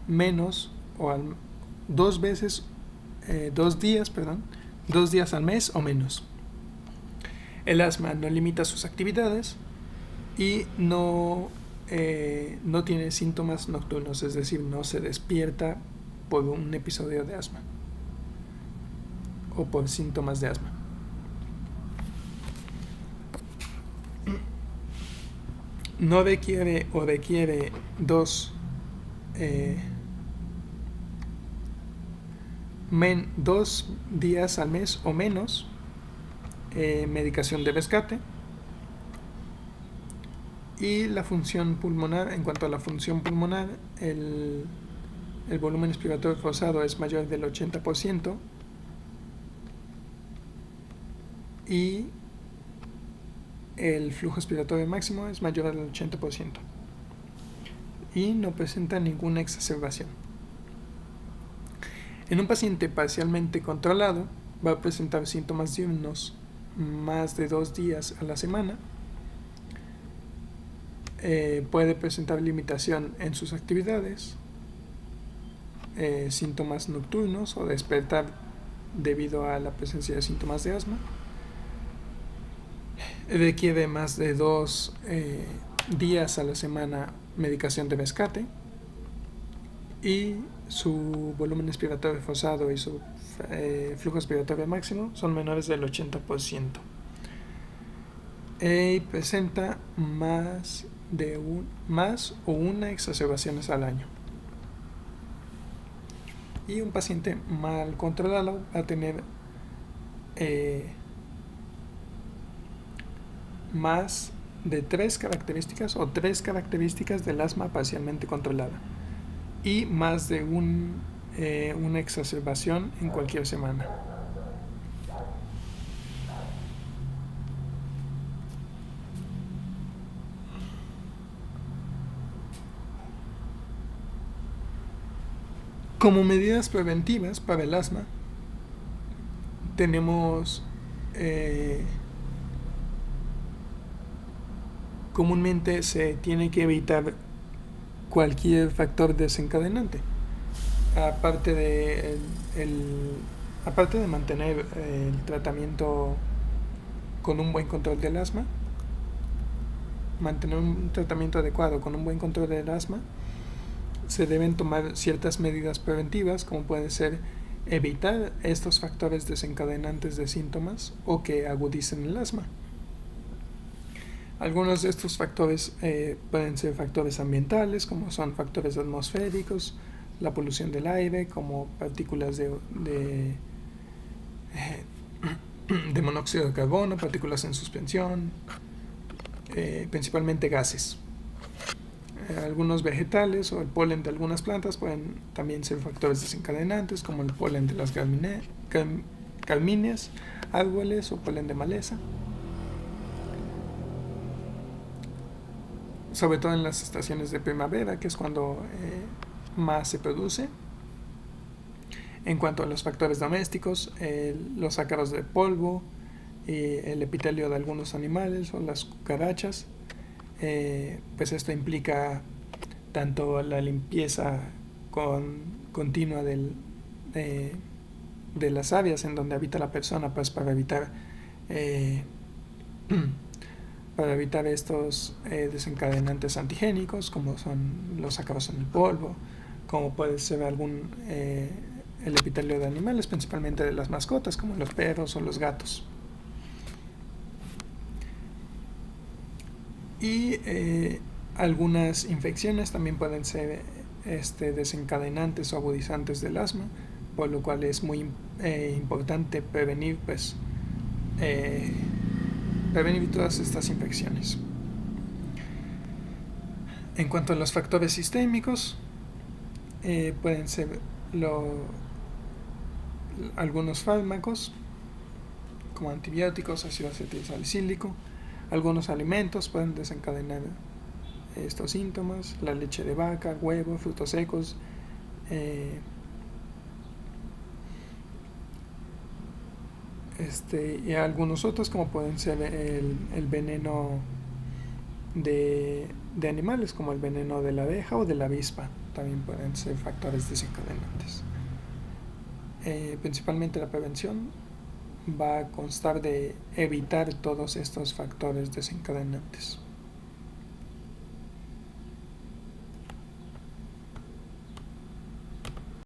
menos o 2 días al mes o menos. El asma no limita sus actividades y no tiene síntomas nocturnos, es decir, no se despierta por un episodio de asma o por síntomas de asma. No requiere o requiere 2 días al mes o menos medicación de rescate. Y la función pulmonar, en cuanto a la función pulmonar, el volumen expiratorio forzado es mayor del 80% y el flujo expiratorio máximo es mayor al 80% y no presenta ninguna exacerbación. En un paciente parcialmente controlado va a presentar síntomas diurnos más de 2 días a la semana. Puede presentar limitación en sus actividades, síntomas nocturnos o despertar debido a la presencia de síntomas de asma. Requiere más de 2 días a la semana medicación de rescate y su volumen expiratorio forzado y su flujo expiratorio máximo son menores del 80%. Y presenta más o una exacerbaciones al año. Y un paciente mal controlado va a tener más de 3 características o 3 características del asma parcialmente controlada y más de una exacerbación en cualquier semana. Como medidas preventivas para el asma, tenemos comúnmente se tiene que evitar cualquier factor desencadenante, aparte de mantener el tratamiento con un buen control del asma, mantener un tratamiento adecuado con un buen control del asma. Se deben tomar ciertas medidas preventivas, como puede ser evitar estos factores desencadenantes de síntomas o que agudicen el asma. Algunos de estos factores pueden ser factores ambientales, como son factores atmosféricos, la polución del aire, como partículas de monóxido de carbono, partículas en suspensión, principalmente gases. Algunos vegetales o el polen de algunas plantas pueden también ser factores desencadenantes, como el polen de las gramíneas, árboles o polen de maleza. Sobre todo en las estaciones de primavera, que es cuando más se produce. En cuanto a los factores domésticos, los ácaros de polvo, el epitelio de algunos animales o las cucarachas, pues esto implica tanto la limpieza continua de las áreas en donde habita la persona, pues para evitar estos desencadenantes antigénicos, como son los ácaros en el polvo, como puede ser el epitelio de animales, principalmente de las mascotas, como los perros o los gatos. Y algunas infecciones también pueden ser desencadenantes o agudizantes del asma, por lo cual es muy importante prevenir todas estas infecciones. En cuanto a los factores sistémicos, pueden ser algunos fármacos como antibióticos, ácido acetilsalicílico. Algunos alimentos pueden desencadenar estos síntomas: la leche de vaca, huevos, frutos secos, y algunos otros, como pueden ser el veneno de animales, como el veneno de la abeja o de la avispa, también pueden ser factores desencadenantes. Principalmente la prevención va a constar de evitar todos estos factores desencadenantes.